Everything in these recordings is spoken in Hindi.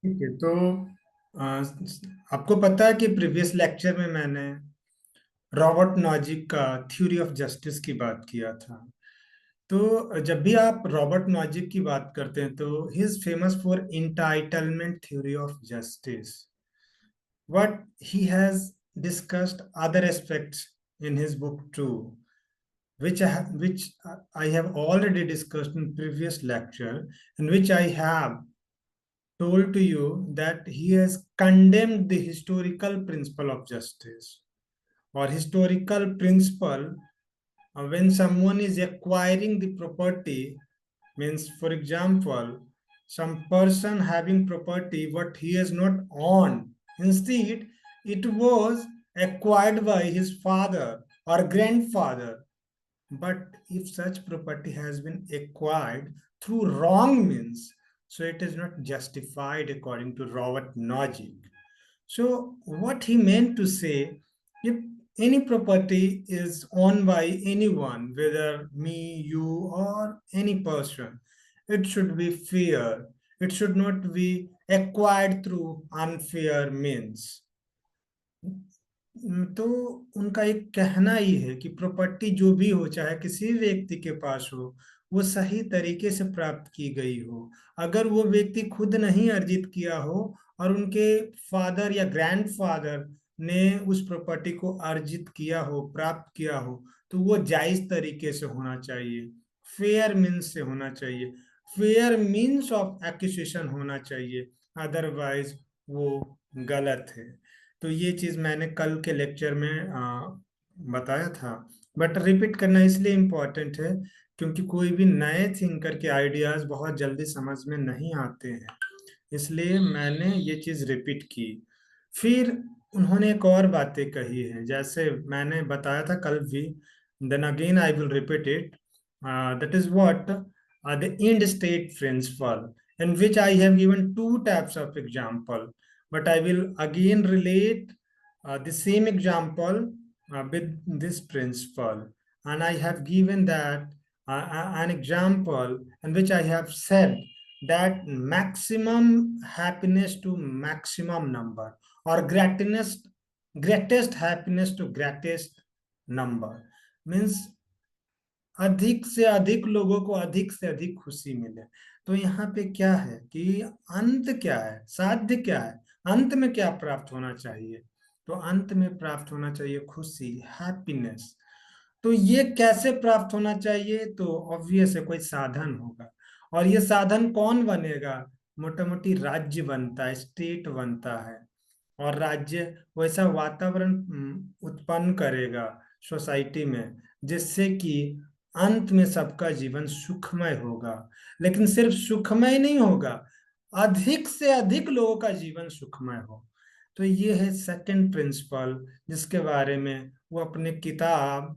ठीक है। तो अ, आपको पता है कि प्रीवियस लेक्चर में मैंने रॉबर्ट नॉजिक का थ्योरी ऑफ जस्टिस की बात किया था। तो जब भी आप रॉबर्ट नॉजिक की बात करते हैं तो he is famous for entitlement theory of justice. What he has discussed other aspects in his book too, which I have already discussed in previous lecture, in which I have told to you that he has condemned the historical principle of justice or historical principle when someone is acquiring the property. Means, for example, some person having property what he has not owned, instead it was acquired by his father or grandfather. But if such property has been acquired through wrong means, so it is not justified according to Robert Nozick. So what he meant to say, if any property is owned by anyone, whether me, you, or any person, it should be fair. It should not be acquired through unfair means. तो उनका एक कहना ही है कि प्रॉपर्टी जो भी हो, चाहे किसी व्यक्ति के पास हो, वो सही तरीके से प्राप्त की गई हो। अगर वो व्यक्ति खुद नहीं अर्जित किया हो और उनके फादर या ग्रैंडफादर ने उस प्रॉपर्टी को अर्जित किया हो, प्राप्त किया हो, तो वो जायज तरीके से होना चाहिए, फेयर मीन्स से होना चाहिए, फेयर मीन्स ऑफ एक्विजिशन होना चाहिए। अदरवाइज वो गलत है। तो ये चीज मैंने कल के लेक्चर में बताया था। बट रिपीट करना इसलिए इम्पोर्टेंट है क्योंकि कोई भी नए थिंकर के आइडियाज बहुत जल्दी समझ में नहीं आते हैं, इसलिए मैंने ये चीज रिपीट की। फिर उन्होंने एक और बातें कही है, जैसे मैंने बताया था कल भी, then again I will repeat it. That is what the end state principle, in which I have given two types of example, but I will again relate the same example with this principle. And I have given that an example in which I have said that maximum happiness to maximum number, or greatest happiness to greatest number, means अधिक से अधिक लोगों को अधिक से अधिक खुशी मिले। तो यहाँ पे क्या है कि अंत क्या है, साध्य क्या है, अंत में क्या प्राप्त होना चाहिए? तो अंत में प्राप्त होना चाहिए खुशी, हैप्पीनेस। तो ये कैसे प्राप्त होना चाहिए? तो ऑब्वियस है, कोई साधन होगा। और ये साधन कौन बनेगा? मोटा मोटी राज्य बनता है, स्टेट बनता है। और राज्य वैसा वातावरण उत्पन्न करेगा सोसाइटी में, जिससे कि अंत में सबका जीवन सुखमय होगा। लेकिन सिर्फ सुखमय नहीं होगा, अधिक से अधिक लोगों का जीवन सुखमय हो। तो ये है सेकंड प्रिंसिपल, जिसके बारे में वो अपने किताब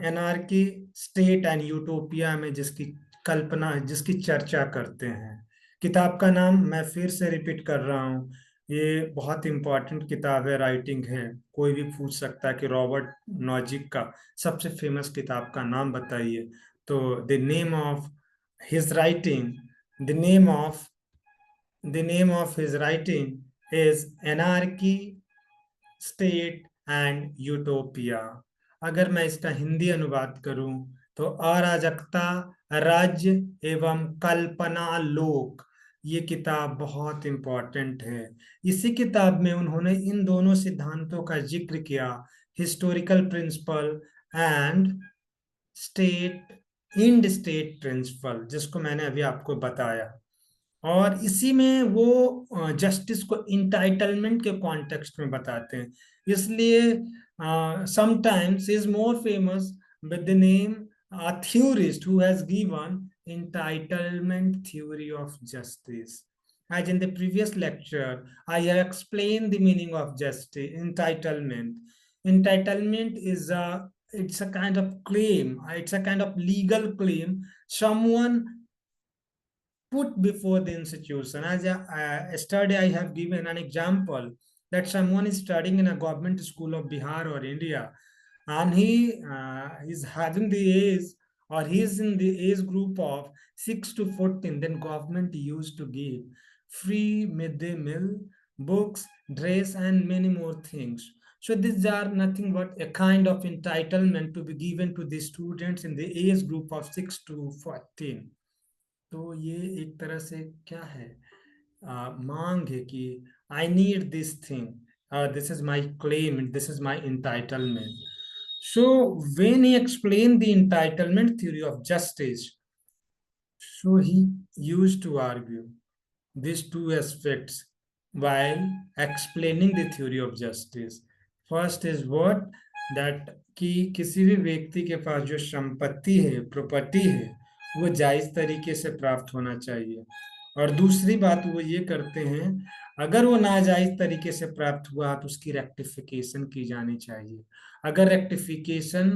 एनार्की, स्टेट एंड यूटोपिया में जिसकी कल्पना, जिसकी चर्चा करते हैं। किताब का नाम मैं फिर से रिपीट कर रहा हूँ, ये बहुत इंपॉर्टेंट किताब है, राइटिंग है। कोई भी पूछ सकता है कि रॉबर्ट नॉजिक का सबसे फेमस किताब का नाम बताइए, तो the name of his writing, the name of the name of his writing is anarchy, state and utopia. अगर मैं इसका हिंदी अनुवाद करूं तो अराजकता, राज्य एवं कल्पना लोक। ये किताब बहुत इंपॉर्टेंट है। इसी किताब में उन्होंने इन दोनों सिद्धांतों का जिक्र किया, historical principle and state, end state principle, जिसको मैंने अभी आपको बताया। और इसी में वो जस्टिस को इंटाइटलमेंट के कॉन्टेक्स्ट में बताते हैं। इसलिए sometimes is more famous with the name a theorist who has given entitlement theory of justice. As in the previous lecture, I have explained the meaning of justice, entitlement. Entitlement is it's a kind of claim, it's a kind of legal claim someone put before the institution. As a yesterday, I have given an example that someone is studying in a government school of Bihar or India, and he is having the age, or he is in the age group of 6 to 14. Then government used to give free midday meal, books, dress, and many more things. So these are nothing but a kind of entitlement to be given to the students in the age group of 6 to 14. तो ये एक तरह से क्या है, मांग है कि I need this thing, this is my claim, this is my entitlement. So when he explained the entitlement theory of justice, so he used to argue these two aspects while explaining the theory of justice. First is what, that कि किसी भी व्यक्ति के पास जो संपत्ति है, प्रॉपर्टी है, वो जायज तरीके से प्राप्त होना चाहिए। और दूसरी बात वो ये करते हैं, अगर वो नाजायज तरीके से प्राप्त हुआ तो उसकी रेक्टिफिकेशन की जानी चाहिए। अगर रेक्टिफिकेशन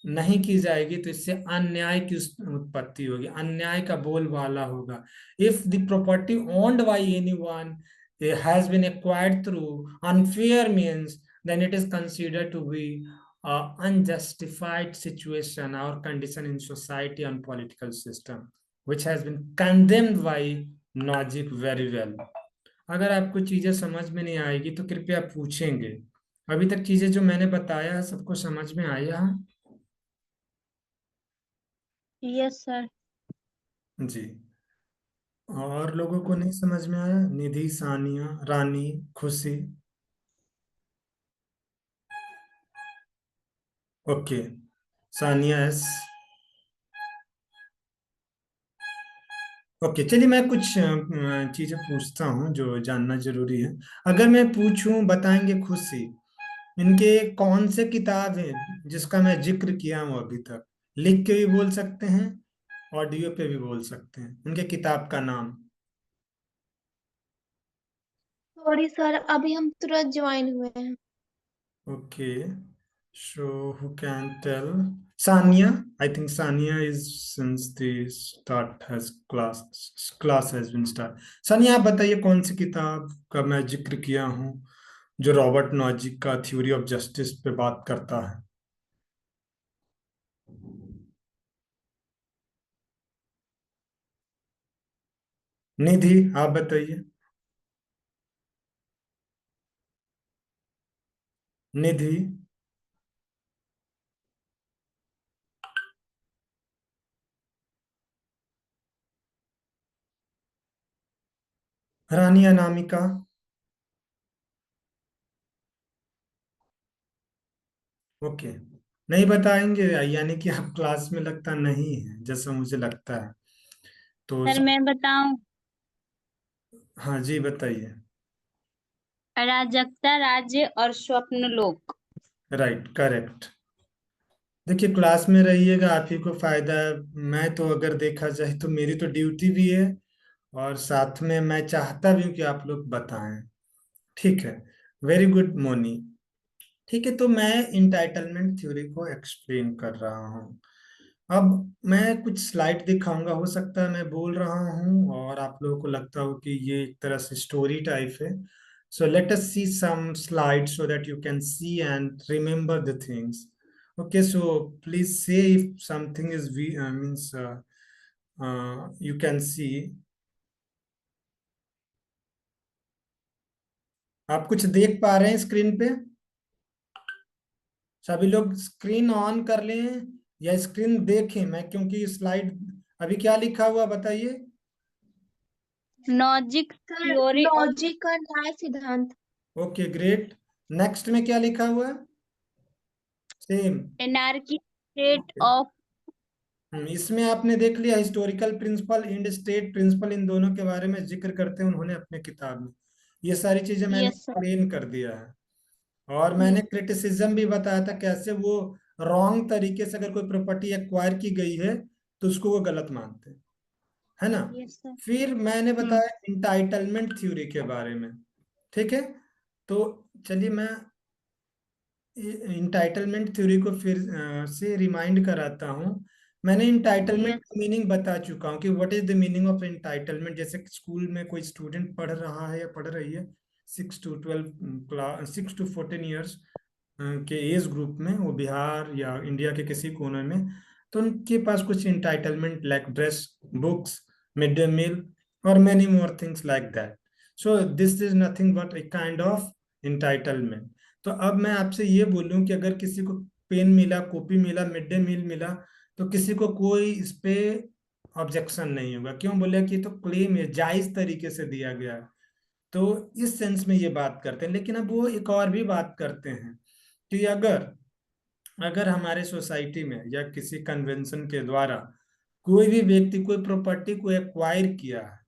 नहीं की जाएगी तो इससे अन्याय की उत्पत्ति होगी, अन्याय का बोलबाला होगा। If the property owned by anyone has been acquired through unfair means, then it is considered to be unjustified situation or condition in society and political system, which has been condemned by Nozick very well. अगर आपको चीजें समझ में नहीं आएगी तो कृपया पूछेंगे। अभी तक चीजें जो मैंने बताया है सबको समझ में आया है? Yes sir. जी। और लोगों को नहीं समझ में आया? निधि, सानिया, रानी, खुशी? Okay, Sania S. ओके, चलिए मैं कुछ चीजें पूछता हूँ जो जानना जरूरी है। अगर मैं पूछूं, बताएंगे खुशी, इनके कौन से किताब हैं जिसका मैं जिक्र किया हूँ अभी तक? लिख के भी बोल सकते हैं, ऑडियो पे भी बोल सकते हैं, उनके किताब का नाम। सॉरी सर, अभी हम तुरंत ज्वाइन हुए हैं। Okay, so who can tell? Sania, I think Sania is since the start has class has been start. Sania, आप बताइए कौन सी किताब का मैं जिक्र किया हूँ जो रॉबर्ट नॉजिक का थ्योरी ऑफ जस्टिस पे बात करता है? निधि, आप बताइए। निधि? रानी अनामिका? ओके, नहीं बताएंगे, यानी कि आप क्लास में लगता नहीं है जैसा मुझे लगता है। तो सर मैं बताऊं? हाँ जी, बताइए। अराजकता, राज्य और स्वप्न लोक। Right, correct. देखिए, क्लास में रहिएगा, आप ही को फायदा है। मैं तो अगर देखा जाए तो मेरी तो ड्यूटी भी है, और साथ में मैं चाहता भी हूँ कि आप लोग बताएं। ठीक है, वेरी गुड मोनी। ठीक है, तो मैं इंटाइटलमेंट थ्योरी को एक्सप्लेन कर रहा हूँ। अब मैं कुछ स्लाइड दिखाऊंगा, हो सकता है मैं बोल रहा हूँ और आप लोगों को लगता हो कि ये एक तरह से स्टोरी टाइप है। So let us see some slide so that you can see and remember the things. Okay, so please say if something is means you can see. आप कुछ देख पा रहे हैं स्क्रीन पे? सभी लोग स्क्रीन ऑन कर लें या स्क्रीन देखें, मैं क्योंकि स्लाइड अभी क्या लिखा हुआ बताइए। Logic sir theory of logic का न्याय सिद्धांत। Okay, great. नेक्स्ट में क्या लिखा हुआ है? सेम। Anarchy state of. इसमें आपने देख लिया, historical principle and state principle, इन दोनों के बारे में जिक्र करते हैं उन्होंने अपने किताब में। ये सारी चीजें मैंने यस सर। एक्सप्लेन कर दिया है। और मैंने क्रिटिसिज्म भी बताया था कैसे वो रॉन्ग तरीके से अगर कोई प्रॉपर्टी एक्वायर की गई है तो उसको वो गलत मानते हैं, है ना? Yes sir. फिर मैंने बताया इंटाइटलमेंट थ्योरी के बारे में। ठीक है, तो चलिए मैं इंटाइटलमेंट थ्योरी को फिर से रिमाइंड कराता हूँ। मैंने इंटाइटलमेंट यस। का मीनिंग बता चुका हूँ कि what is the meaning of entitlement. जैसे स्कूल में कोई स्टूडेंट पढ़ रहा है या पढ़ रही है, 6 to 12 क्लास, 6 to 14 ईयर्स के एज ग्रुप में, वो बिहार या इंडिया के किसी कोने में, तो उनके पास कुछ entitlement like dress, books, mid day meal, और many more things like that. So this is nothing but a kind of entitlement. तो अब मैं आपसे ये बोलूं कि अगर किसी को पेन मिला, कॉपी मिला, मिड डे मील मिला, तो किसी को कोई इस पे ऑब्जेक्शन नहीं होगा। क्यों? बोले कि तो क्लेम है, जायज तरीके से दिया गया है। तो इस सेंस में ये बात करते हैं। लेकिन अब वो एक और भी बात करते हैं कि अगर अगर हमारे सोसाइटी में या किसी कन्वेंशन के द्वारा कोई भी व्यक्ति कोई प्रॉपर्टी को एक्वायर किया है,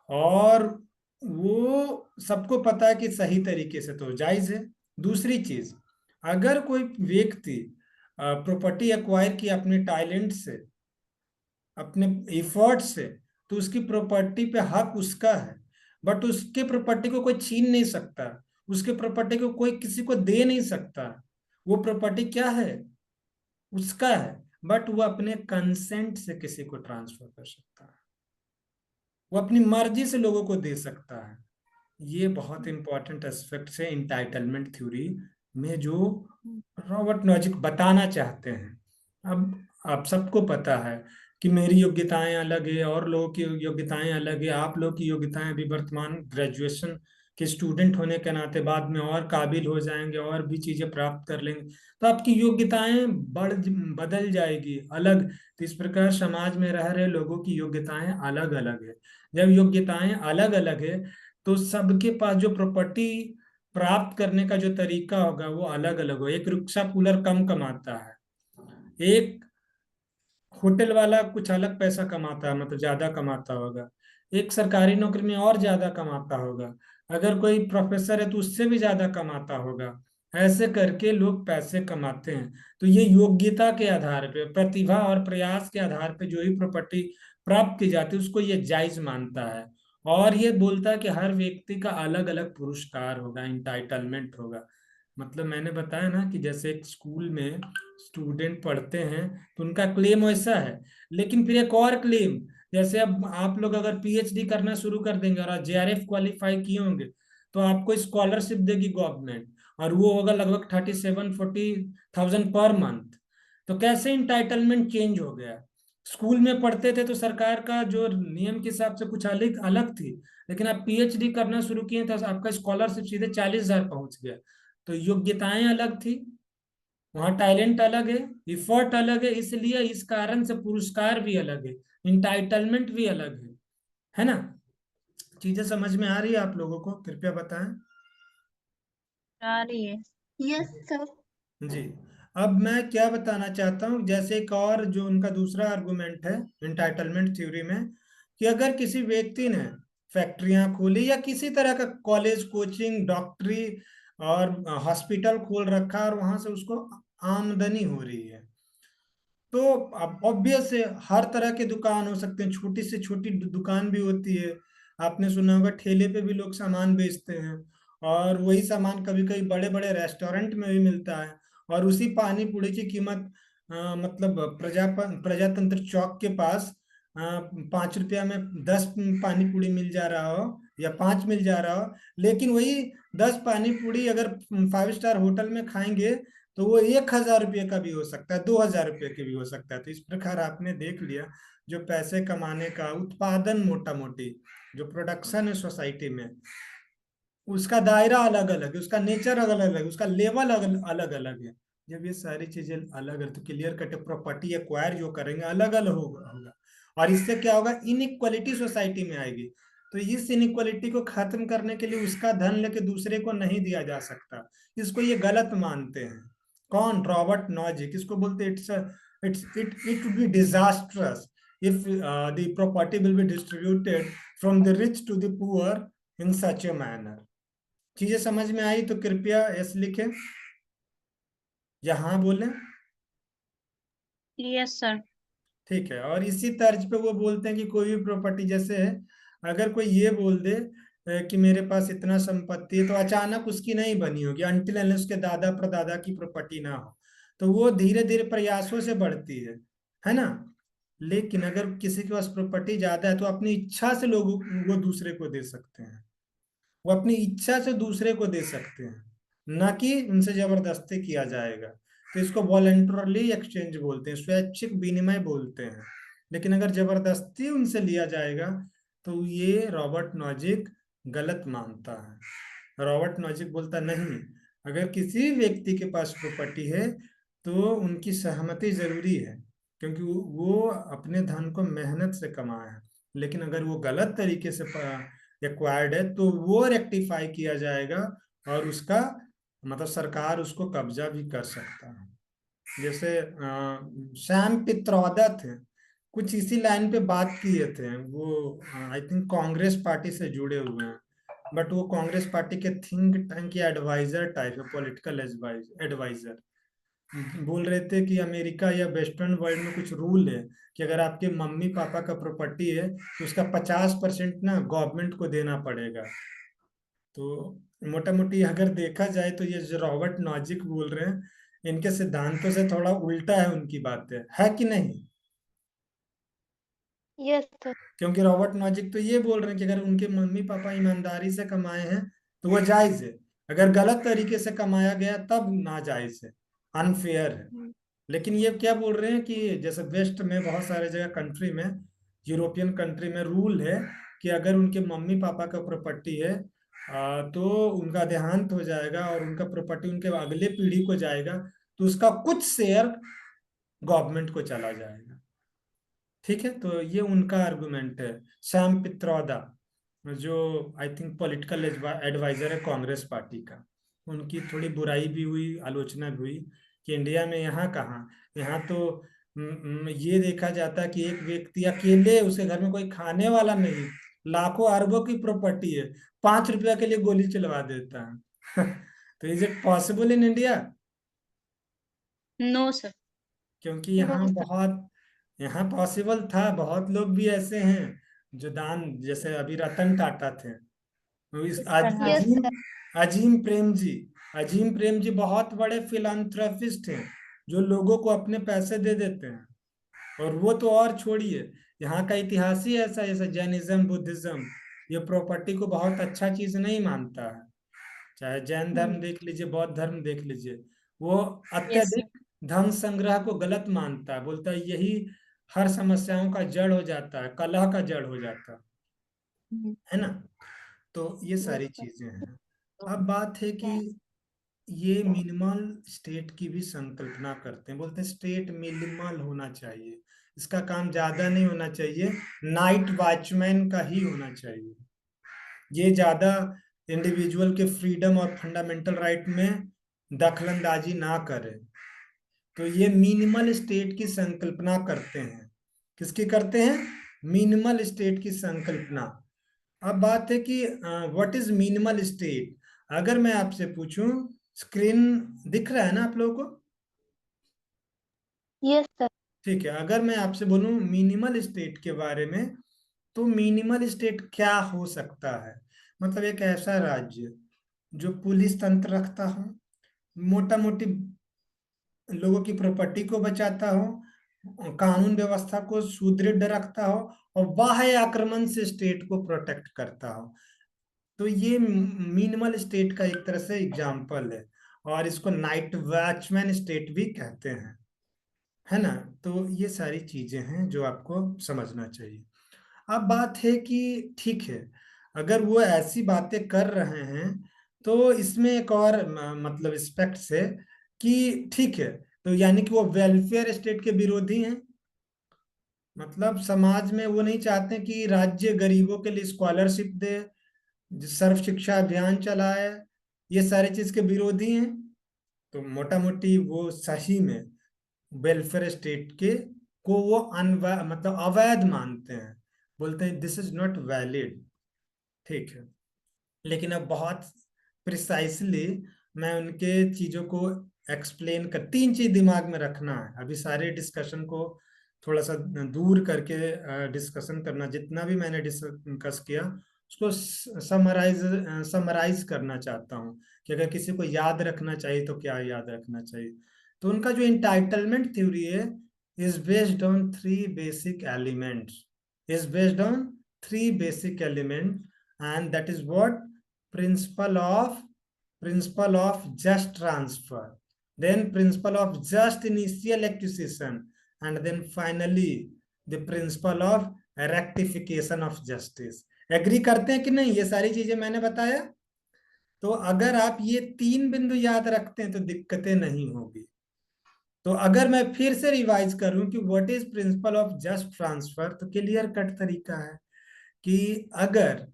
और वो सबको पता है कि सही तरीके से, तो जायज है। दूसरी चीज, अगर कोई व्यक्ति प्रॉपर्टी एक्वायर किया अपने टैलेंट से, अपने एफर्ट से, तो उसकी प्रॉपर्टी पे हक उसका है। बट उसके प्रॉपर्टी को कोई छीन नहीं सकता, उसके प्रॉपर्टी को कोई किसी को दे नहीं सकता। वो प्रॉपर्टी क्या है? उसका है। बट वो अपने कंसेंट से किसी को ट्रांसफर कर सकता है, वो अपनी मर्जी से लोगों को दे सकता है। ये बहुत इंपॉर्टेंट एस्पेक्ट है इंटाइटलमेंट थ्योरी में, जो रॉबर्ट नॉजिक बताना चाहते हैं। अब आप सबको पता है कि मेरी योग्यताएं अलग है और लोगों की योग्यताएं अलग है। आप लोगों की योग्यताएं अभी वर्तमान ग्रेजुएशन के स्टूडेंट होने के नाते बाद में और काबिल हो जाएंगे और भी चीजें प्राप्त कर लेंगे, तो आपकी योग्यताएं बदल जाएगी अलग। तो इस प्रकार समाज में रह रहे लोगों की योग्यताएं अलग अलग है। जब योग्यताएं अलग अलग है, तो सबके पास जो प्रॉपर्टी प्राप्त करने का जो तरीका होगा वो अलग अलग हो। एक रिक्शा पुलर कम कमाता है, एक होटल वाला कुछ अलग पैसा कमाता है, मतलब ज्यादा कमाता होगा, एक सरकारी नौकरी में और ज्यादा कमाता होगा, अगर कोई प्रोफेसर है तो उससे भी ज्यादा कमाता होगा। ऐसे करके लोग पैसे कमाते हैं। तो ये योग्यता के आधार पे, प्रतिभा और प्रयास के आधार पे जो ही प्रॉपर्टी प्राप्त की जाती है उसको ये जायज मानता है। और ये बोलता है कि हर व्यक्ति का अलग अलग पुरस्कार होगा, इंटाइटलमेंट होगा। मतलब मैंने बताया ना कि जैसे एक स्कूल में स्टूडेंट पढ़ते हैं तो उनका क्लेम वैसा है। लेकिन फिर एक और क्लेम, जैसे अब आप लोग अगर पीएचडी करना शुरू कर देंगे और जेआरएफ क्वालिफाई किए होंगे, तो आपको स्कॉलरशिप देगी गवर्नमेंट, और वो होगा लगभग 37-40,000 पर मंथ। तो कैसे इंटाइटलमेंट चेंज हो गया? स्कूल में पढ़ते थे तो सरकार का जो नियम के हिसाब से कुछ अलग अलग थी, लेकिन आप पीएचडी करना शुरू किए तो आपका स्कॉलरशिप सीधे 40,000 पहुंच गया। तो योग्यताएं अलग थी, वहाँ टैलेंट अलग है, इफर्ट अलग है, इसलिए इस कारण से पुरस्कार भी अलग है, इंटाइटलमेंट भी अलग है ना? चीजें समझ में आ रही है आप लोगों को? कृपया बताएं। आ रही है। Yes sir. जी। अब मैं क्या बताना चाहता हूँ, जैसे एक और जो उनका दूसरा आर्गुमेंट है इंटाइटलमेंट थ्योरी में, कि अगर किसी व्यक्ति ने फैक्ट्रियां खोली या किसी तरह का कॉलेज, कोचिंग, डॉक्टरी और हॉस्पिटल खोल रखा और वहां से उसको आमदनी हो रही है, तो अब ऑब्वियस है हर तरह के दुकान हो सकते हैं, छोटी से छोटी दुकान भी होती है। आपने सुना होगा ठेले पे भी लोग सामान बेचते हैं, और वही सामान कभी कभी बड़े बड़े रेस्टोरेंट में भी मिलता है। और उसी पानी पूरी की कीमत मतलब प्रजातंत्र चौक के पास 5 रुपया में 10 पानी पूरी मिल जा रहा हो या 5 मिल जा रहा हो, लेकिन वही 10 पानी पूरी अगर 5 स्टार होटल में खाएंगे तो वो 1,000 रुपये का भी हो सकता है, 2,000 रुपये की भी हो सकता है। तो इस प्रकार आपने देख लिया, जो पैसे कमाने का उत्पादन, मोटा मोटी जो प्रोडक्शन है सोसाइटी में, उसका दायरा अलग अलग है, उसका नेचर अलग अलग है, उसका लेवल अलग अलग है। जब ये सारी चीजें अलग है तो क्लियर कट प्रॉपर्टी एक्वायर जो करेंगे अलग अलग होगा। और इससे क्या होगा? इनइक्वालिटी सोसाइटी में आएगी। तो इस इनइक्वालिटी को खत्म करने के लिए उसका धन लेके दूसरे को नहीं दिया जा सकता, इसको ये गलत मानते हैं। कौन? Robert Nozick. इसको बोलते हैं it would be disastrous if the property will be distributed from the rich to the poor in such a manner. चीजें समझ में आई तो कृपया यस लिखें या हाँ बोलें। Yes sir. ठीक है। और इसी तर्ज पे वो बोलते हैं कि कोई भी प्रॉपर्टी, जैसे है अगर कोई ये बोल दे कि मेरे पास इतना संपत्ति है, तो अचानक उसकी नहीं बनी होगी अनटिल अनलेस उसके दादा परदादा की प्रॉपर्टी ना हो। तो वो धीरे धीरे प्रयासों से बढ़ती है ना? लेकिन अगर किसी के पास प्रॉपर्टी ज्यादा है तो अपनी इच्छा से लोग वो दूसरे को दे सकते हैं, वो अपनी इच्छा से दूसरे को दे सकते हैं, ना कि उनसे जबरदस्ती किया जाएगा। तो इसको वॉलेंटरली एक्सचेंज बोलते हैं, स्वैच्छिक विनिमय बोलते हैं। लेकिन अगर जबरदस्ती उनसे लिया जाएगा तो ये रॉबर्ट नॉजिक गलत मानता है। रॉबर्ट नॉजिक बोलता नहीं, अगर किसी व्यक्ति के पास प्रॉपर्टी है तो उनकी सहमति जरूरी है, क्योंकि वो अपने धन को मेहनत से कमाया है। लेकिन अगर वो गलत तरीके से एक्वायर्ड है तो वो रेक्टिफाई किया जाएगा, और उसका मतलब सरकार उसको कब्जा भी कर सकता है। जैसे सैम पित्रोदा थे, कुछ इसी लाइन पे बात किए थे। वो आई थिंक कांग्रेस पार्टी से जुड़े हुए हैं, बट वो कांग्रेस पार्टी के थिंक टैंक या एडवाइजर टाइप है, पॉलिटिकल एडवाइजर। बोल रहे थे कि अमेरिका या वेस्टर्न वर्ल्ड में कुछ रूल है कि अगर आपके मम्मी पापा का प्रॉपर्टी है तो उसका 50% ना गवर्नमेंट को देना पड़ेगा। तो मोटा मोटी अगर देखा जाए तो ये जो रॉबर्ट नॉजिक बोल रहे हैं, इनके सिद्धांतों से थोड़ा उल्टा है उनकी बातें, है कि नहीं? Yes sir. क्योंकि रॉबर्ट नॉजिक तो ये बोल रहे हैं कि अगर उनके मम्मी पापा ईमानदारी से कमाए हैं तो वो जायज है, अगर गलत तरीके से कमाया गया तब नाजायज है, अनफेयर है। लेकिन ये क्या बोल रहे हैं कि जैसे वेस्ट में बहुत सारे जगह कंट्री में, यूरोपियन कंट्री में रूल है कि अगर उनके मम्मी पापा का प्रॉपर्टी है तो उनका देहांत हो जाएगा और उनका प्रॉपर्टी उनके अगले पीढ़ी को जाएगा, तो उसका कुछ शेयर गवर्नमेंट को चला जाएगा। ठीक है, तो ये उनका आर्गुमेंट है। सैम पित्रोदा, जो आई थिंक पॉलिटिकल एडवाइजर है कांग्रेस पार्टी का, उनकी थोड़ी बुराई भी हुई, आलोचना भी हुई कि इंडिया में यहाँ कहाँ, यहाँ तो ये देखा जाता है कि एक व्यक्ति अकेले, उसके घर में कोई खाने वाला नहीं, लाखों अरबों की प्रॉपर्टी है, 5 रुपया के लिए गोली चलवा देता है। तो is it possible in India? No sir. क्योंकि नो यहाँ सर। बहुत, यहाँ पॉसिबल था, बहुत लोग भी ऐसे हैं जो दान, जैसे अभी रतन टाटा थे, तो इस इस तरह यस अजीम सर। अजीम प्रेम जी, अजीम प्रेम जी बहुत बड़े फिलांथ्रोपिस्ट हैं, जो लोगों को अपने पैसे दे देते हैं। और वो तो और छोड़िए, यहाँ का इतिहास ही ऐसा, जैसे जैनिज्म बुद्धिज्म, ये प्रॉपर्टी को बहुत अच्छा चीज नहीं मानता है। चाहे जैन धर्म देख लीजिए, बौद्ध धर्म देख लीजिए, वो यस सर। अत्यधिक धन संग्रह को गलत मानता है, बोलता है यही हर समस्याओं का जड़ हो जाता है, कलह का जड़ हो जाता है ना। तो ये यस सारी सर। चीजें हैं। अब बात है कि ये मिनिमल स्टेट की भी संकल्पना करते हैं, बोलते हैं स्टेट मिनिमल होना चाहिए, इसका काम ज्यादा नहीं होना चाहिए, नाइट वॉचमैन का ही होना चाहिए, ये ज्यादा इंडिविजुअल के फ्रीडम और फंडामेंटल राइट में दखलंदाजी ना करे। तो ये मिनिमल स्टेट की संकल्पना करते हैं। किसकी करते हैं? मिनिमल स्टेट की संकल्पना। अब बात है कि व्हाट इज मिनिमल स्टेट। अगर मैं आपसे पूछूं, स्क्रीन दिख रहा है ना आप लोगों को? Yes sir. ठीक है, अगर मैं आपसे बोलूं मिनिमल स्टेट के बारे में, तो मिनिमल स्टेट क्या हो सकता है? मतलब एक ऐसा राज्य जो पुलिस तंत्र रखता हो, मोटा मोटी लोगों की प्रॉपर्टी को बचाता हो, कानून व्यवस्था को सुदृढ़ रखता हो, और बाह्य आक्रमण से स्टेट को प्रोटेक्ट करता हो। तो ये मिनिमल स्टेट का एक तरह से एग्जाम्पल है, और इसको नाइट वॉचमैन स्टेट भी कहते हैं, है ना। तो ये सारी चीजें हैं जो आपको समझना चाहिए। अब बात है कि ठीक है, अगर वो ऐसी बातें कर रहे हैं तो इसमें एक और मतलब एस्पेक्ट्स है कि ठीक है, तो यानी कि वो वेलफेयर स्टेट के विरोधी हैं, मतलब समाज में वो नहीं चाहते कि राज्य गरीबों के लिए स्कॉलरशिप दे, सर्व शिक्षा अभियान चलाए, ये सारी चीज के विरोधी हैं। तो मोटा मोटी वो सही में वेलफेयर स्टेट के को वो मतलब अवैध मानते हैं, बोलते हैं दिस इज नॉट वैलिड। ठीक है, लेकिन अब बहुत प्रिसाइसली मैं उनके चीजों को एक्सप्लेन कर, 3 चीज दिमाग में रखना है, अभी सारे डिस्कशन को थोड़ा सा दूर करके डिस्कशन करना, जितना भी मैंने डिस्कस किया उसको समराइज करना चाहता हूँ, कि अगर किसी को याद रखना चाहिए तो क्या याद रखना चाहिए। तो उनका जो इंटाइटलमेंट थ्योरी है is based on 3 basic elements, is based on 3 basic element, and that is what? principle of Principle of just transfer, then principle of just initial acquisition, and then finally the principle of rectification of justice. Agree करते हैं कि नहीं? ये सारी चीजें मैंने बताया। तो अगर आप ये 3 बिंदु याद रखते हैं तो दिक्कतें नहीं होगी। तो अगर मैं फिर से रिवाइज करूं कि what is principle of just transfer, तो क्लियर कट तरीका है कि अगर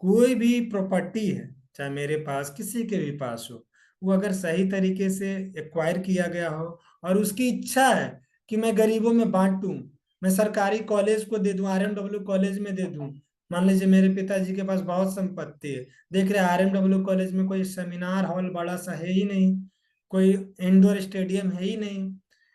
कोई भी प्रॉपर्टी है, चाहे मेरे पास किसी के भी पास हो, वो अगर सही तरीके से एक्वायर किया गया हो और उसकी इच्छा है कि मैं गरीबों में बांटूं, मैं सरकारी कॉलेज को दे दूं, RMW कॉलेज में दे दूं। मान लीजिए मेरे पिताजी के पास बहुत संपत्ति है, देख रहे RMW कॉलेज में कोई सेमिनार हॉल बड़ा सा है ही नहीं, कोई इंडोर स्टेडियम है ही नहीं,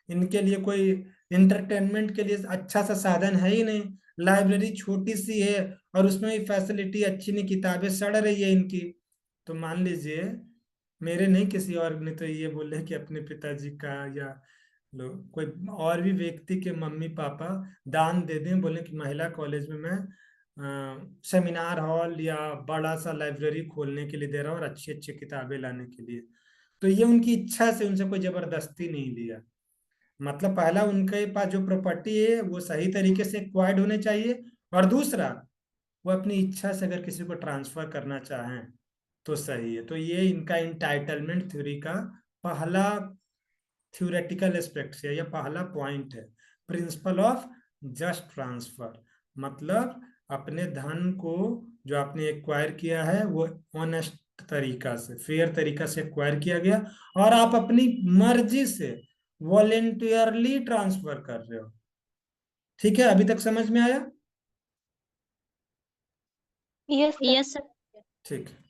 इनके लिए कोई इंटरटेनमेंट के लिए अच्छा सा साधन है ही नहीं, लाइब्रेरी छोटी सी है और उसमें भी फैसिलिटी अच्छी नहीं, किताबें सड़ रही है इनकी। तो मान लीजिए मेरे नहीं, किसी और ने तो ये बोले कि अपने पिताजी का या लोग कोई और भी व्यक्ति के मम्मी पापा दान दे दें, बोले कि महिला कॉलेज में मैं सेमिनार हॉल या बड़ा सा लाइब्रेरी खोलने के लिए दे रहा हूँ और अच्छी अच्छी किताबें लाने के लिए। तो ये उनकी इच्छा से, उनसे कोई जबरदस्ती नहीं लिया। मतलब पहला, उनके पास जो प्रॉपर्टी है वो सही तरीके से एक्वायर्ड होने चाहिए, और दूसरा, वो अपनी इच्छा से अगर किसी को ट्रांसफर करना चाहें तो सही है। तो ये इनका इंटाइटलमेंट थ्योरी का पहला थ्योरेटिकल एस्पेक्ट है या पहला पॉइंट है, प्रिंसिपल ऑफ जस्ट ट्रांसफर। मतलब अपने धन को जो आपने एक्वायर किया है वो ऑनेस्ट तरीका से, फेयर तरीका से एक्वायर किया गया, और आप अपनी मर्जी से वॉलेंटियरली ट्रांसफर कर रहे हो। ठीक है, अभी तक समझ में आया? Yes sir. Yes sir. ठीक है।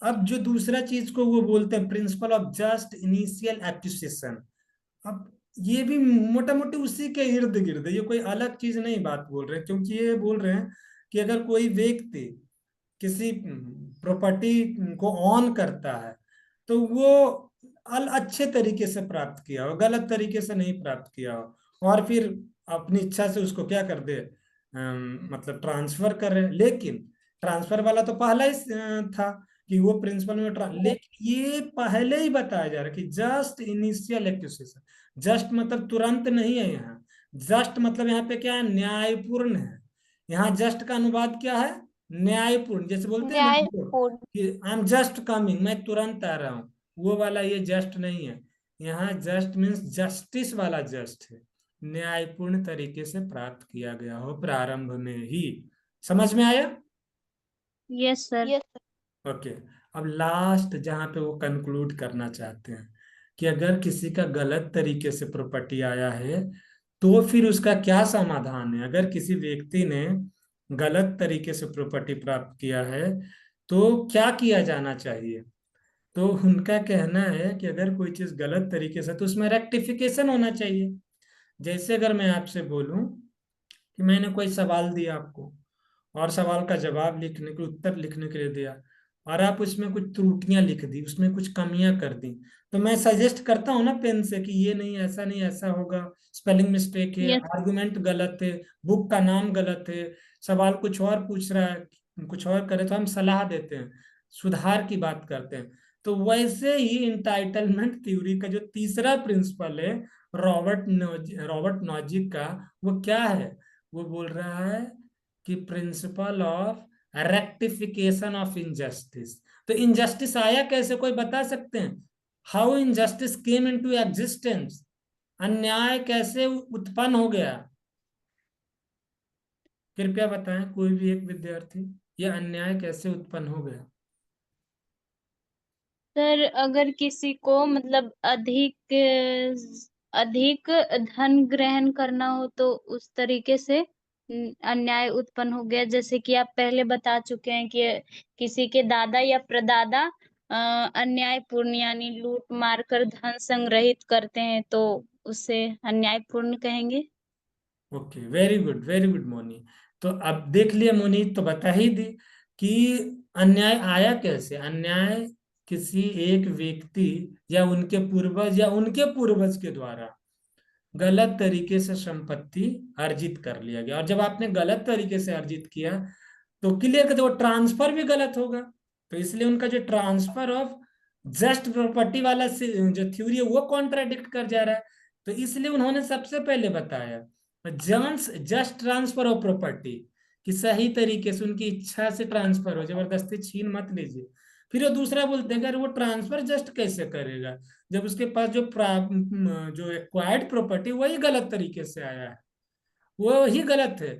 अब जो दूसरा चीज को वो बोलते हैं principle of just initial acquisition. अब ये भी मोटा मोटी उसी के इर्द गिर्द है, ये कोई अलग चीज नहीं बात बोल रहे हैं, क्योंकि ये बोल रहे हैं कि अगर कोई व्यक्ति किसी प्रॉपर्टी को ऑन करता है तो वो अच्छे तरीके से प्राप्त किया हो, गलत तरीके से नहीं प्राप्त किया हो, और फिर अपनी इच्छा से उसको क्या कर दे, मतलब ट्रांसफर कर रहे हैं। लेकिन ट्रांसफर वाला तो पहला ही था कि वो प्रिंसिपल में लेकिन ये पहले ही बताया जा रहा है कि जस्ट इनिशियल एक्विजिशन। जस्ट मतलब तुरंत नहीं है यहाँ, जस्ट मतलब यहाँ पे क्या है, न्यायपूर्ण है। यहाँ जस्ट का अनुवाद क्या है, न्यायपूर्ण। जैसे बोलते हैं ना न्यायपूर्ण। कि आई एम जस्ट कमिंग, मैं तुरंत आ रहा हूँ, वो वाला ये जस्ट नहीं है। यहाँ जस्ट मीन्स जस्टिस वाला जस्ट है, न्यायपूर्ण तरीके से प्राप्त किया गया हो प्रारंभ में ही। समझ में आया? Yes sir. Yes sir. Okay. अब लास्ट जहां पे वो कंक्लूड करना चाहते हैं कि अगर किसी का गलत तरीके से प्रॉपर्टी आया है तो फिर उसका क्या समाधान है। अगर किसी व्यक्ति ने गलत तरीके से प्रॉपर्टी प्राप्त किया है तो क्या किया जाना चाहिए। तो उनका कहना है कि अगर कोई चीज गलत तरीके से, तो उसमें रेक्टिफिकेशन होना चाहिए। जैसे अगर मैं आपसे बोलूं कि मैंने कोई सवाल दिया आपको, और सवाल का जवाब लिखने के, उत्तर लिखने के लिए दिया, और आप उसमें कुछ त्रुटियां लिख दी, उसमें कुछ कमियां कर दी, तो मैं सजेस्ट करता हूँ ना पेन से कि ये नहीं, ऐसा नहीं, ऐसा होगा, स्पेलिंग मिस्टेक है, यस। आर्गुमेंट गलत है, बुक का नाम गलत है, सवाल कुछ और पूछ रहा है, कुछ और करे, तो हम सलाह देते हैं, सुधार की बात करते हैं। तो वैसे ही इंटाइटलमेंट थ्योरी का जो तीसरा प्रिंसिपल है, रॉबर्ट नॉजिक का, वो क्या है, वो बोल रहा है कि principle of rectification of injustice. तो इनजस्टिस आया कैसे, कोई बता सकते हैं? How injustice came into existence, अन्याय कैसे उत्पन्न हो गया? कृपया बताएं कोई भी एक विद्यार्थी, यह अन्याय कैसे उत्पन्न हो गया? सर अगर किसी को मतलब अधिक धन ग्रहण करना हो तो उस तरीके से अन्याय उत्पन्न हो गया। जैसे कि आप पहले बता चुके हैं कि किसी के दादा या प्रदादा अन्यायपूर्ण यानी लूट मार कर धन संग्रहित करते हैं तो उसे अन्यायपूर्ण कहेंगे। Okay, very good Moni. तो अब देख लिया, मोनी तो बता ही दी कि अन्याय आया कैसे। अन्याय किसी एक व्यक्ति या उनके पूर्वज या उनके पूर्वज के द्वारा गलत तरीके से संपत्ति अर्जित कर लिया गया, और जब आपने गलत तरीके से अर्जित किया तो क्लियर करते वो ट्रांसफर भी गलत होगा। तो इसलिए उनका जो ट्रांसफर ऑफ जस्ट प्रॉपर्टी वाला जो थ्योरी है वो कॉन्ट्राडिक्ट कर जा रहा है। तो इसलिए उन्होंने सबसे पहले बताया जस्ट ट्रांसफर ऑफ प्रॉपर्टी, कि सही तरीके से उनकी इच्छा से ट्रांसफर हो, जबरदस्ती छीन मत लीजिए। फिर वो दूसरा बोलते हैं कि अरे वो ट्रांसफर जस्ट कैसे करेगा जब उसके पास जो एक्वायर्ड प्रॉपर्टी वही गलत तरीके से आया है, वो ही गलत है।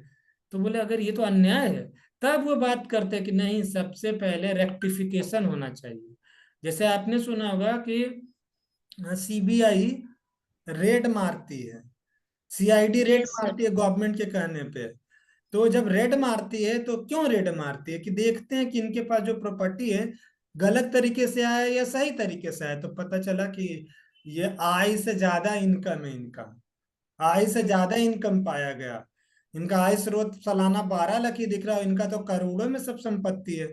तो बोले अगर ये तो अन्याय है, तब वो बात करते हैं कि नहीं, सबसे पहले रेक्टिफिकेशन होना चाहिए। जैसे आपने सुना होगा कि सीबीआई रेड मारती है, सीआईडी रेड यस सर। मारती है गवर्नमेंट के कहने पे। तो जब रेड मारती है तो क्यों रेड मारती है? कि देखते हैं कि इनके पास जो प्रॉपर्टी है गलत तरीके से आया है या सही तरीके से आया। तो पता चला कि ये आय से ज्यादा इनकम है, इनका आय से ज्यादा इनकम पाया गया। इनका आय स्रोत सालाना 12 लाख ही दिख रहा है, इनका तो करोड़ों में सब संपत्ति है।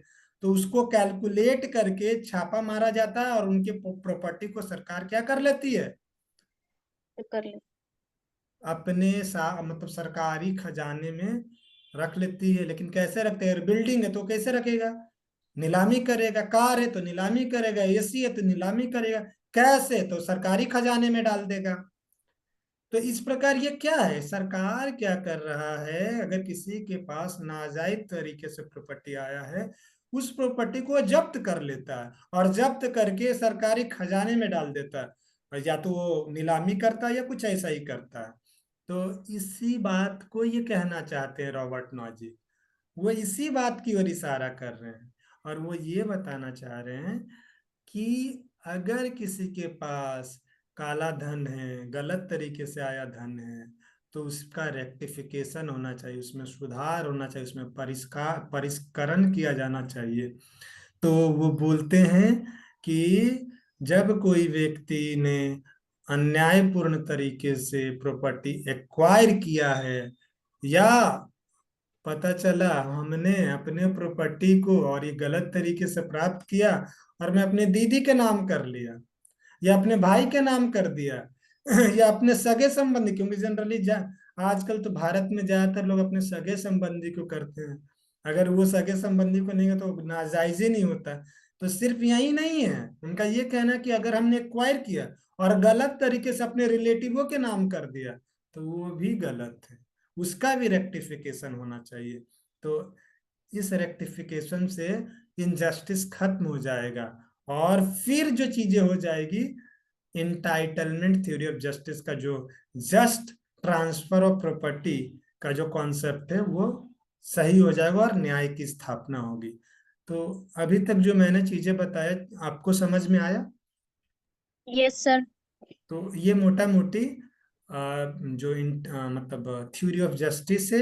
तो उसको कैलकुलेट करके छापा मारा जाता है और उनके प्रॉपर्टी को सरकार क्या कर लेती है? तो कर ले। अपने मतलब सरकारी खजाने में रख लेती है। लेकिन कैसे रखते हैं? बिल्डिंग है तो कैसे रखेगा? नीलामी करेगा। कार है तो नीलामी करेगा। एसी है तो नीलामी करेगा। कैश है तो सरकारी खजाने में डाल देगा। तो इस प्रकार ये क्या है, सरकार क्या कर रहा है? अगर किसी के पास नाजायज तरीके से प्रॉपर्टी आया है, उस प्रॉपर्टी को जब्त कर लेता है और जब्त करके सरकारी खजाने में डाल देता है, और या तो वो नीलामी करता है या कुछ ऐसा ही करता है। तो इसी बात को ये कहना चाहते हैं रॉबर्ट नॉजिक। वो इसी बात की ओर इशारा कर रहे हैं और वो ये बताना चाह रहे हैं कि अगर किसी के पास काला धन है, गलत तरीके से आया धन है, तो उसका रेक्टिफिकेशन होना चाहिए, उसमें सुधार होना चाहिए, उसमें परिष्करण किया जाना चाहिए। तो वो बोलते हैं कि जब कोई व्यक्ति ने अन्यायपूर्ण तरीके से प्रॉपर्टी एक्वायर किया है, या पता चला हमने अपने प्रॉपर्टी को और ये गलत तरीके से प्राप्त किया और मैं अपने दीदी के नाम कर लिया या अपने भाई के नाम कर दिया या अपने सगे संबंधी, क्योंकि जनरली आजकल तो भारत में ज्यादातर लोग अपने सगे संबंधी को करते हैं। अगर वो सगे संबंधी को नहीं है तो नाजायज ही नहीं होता। तो सिर्फ यही नहीं है, उनका ये कहना है कि अगर हमने एक्वायर किया और गलत तरीके से अपने रिलेटिवों के नाम कर दिया तो वो भी गलत है, उसका भी रेक्टिफिकेशन होना चाहिए। तो इस रेक्टिफिकेशन से इनजस्टिस खत्म हो जाएगा और फिर जो चीजें हो जाएगी, इंटाइटलमेंट थ्योरी ऑफ जस्टिस का जो जस्ट ट्रांसफर ऑफ प्रॉपर्टी का जो कॉन्सेप्ट है वो सही हो जाएगा और न्याय की स्थापना होगी। तो अभी तक जो मैंने चीजें बताया आपको समझ में आया? Yes sir. तो ये मोटा मोटी मतलब थ्योरी ऑफ जस्टिस है,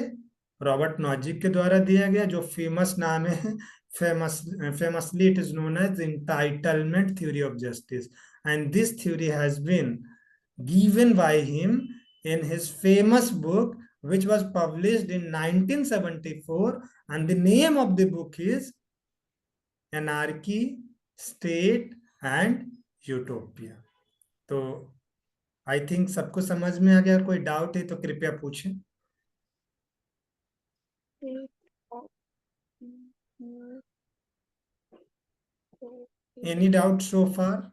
रॉबर्ट नॉजिक के द्वारा दिया गया, जो फेमस नाम है, famously it is known as entitlement theory of justice, and this theory has been given by him in his famous book which was published in 1974, and the name of the book is Anarchy, State and Utopia। तो आई थिंक सबको समझ में आ गया। कोई डाउट है तो कृपया पूछें। Any doubt so far?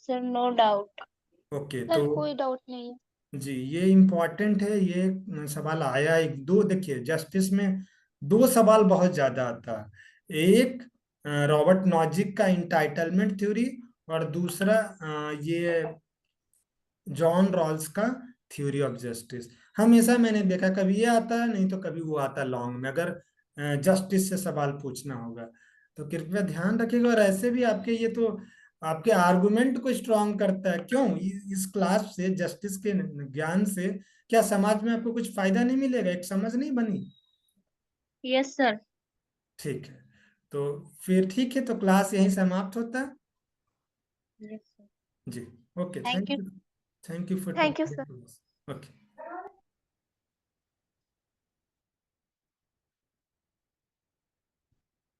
Sir no doubt. Okay, तो सर कोई डाउट नहीं है। जी ये इम्पोर्टेंट है, ये सवाल आया एक दो। देखिए जस्टिस में दो सवाल बहुत ज्यादा आता है। एक रॉबर्ट नॉजिक का इंटाइटलमेंट थ्योरी, और दूसरा ये जॉन रॉल्स का थ्योरी ऑफ जस्टिस। हमेशा मैंने देखा कभी ये आता है, नहीं तो कभी वो आता है लॉन्ग में, अगर जस्टिस से सवाल पूछना होगा। तो कृपया ध्यान रखिएगा। और ऐसे भी आपके ये तो आपके आर्गुमेंट को स्ट्रांग करता है। क्यों? इस क्लास से, जस्टिस के ज्ञान से क्या समाज में आपको कुछ फायदा नहीं मिलेगा? एक समझ नहीं बनी? Yes sir. ठीक है, तो फिर ठीक है, तो क्लास यहीं समाप्त होता है। Yes sir. जी, okay, thank thank you. You. Thank you for thank you sir. Talking. Okay.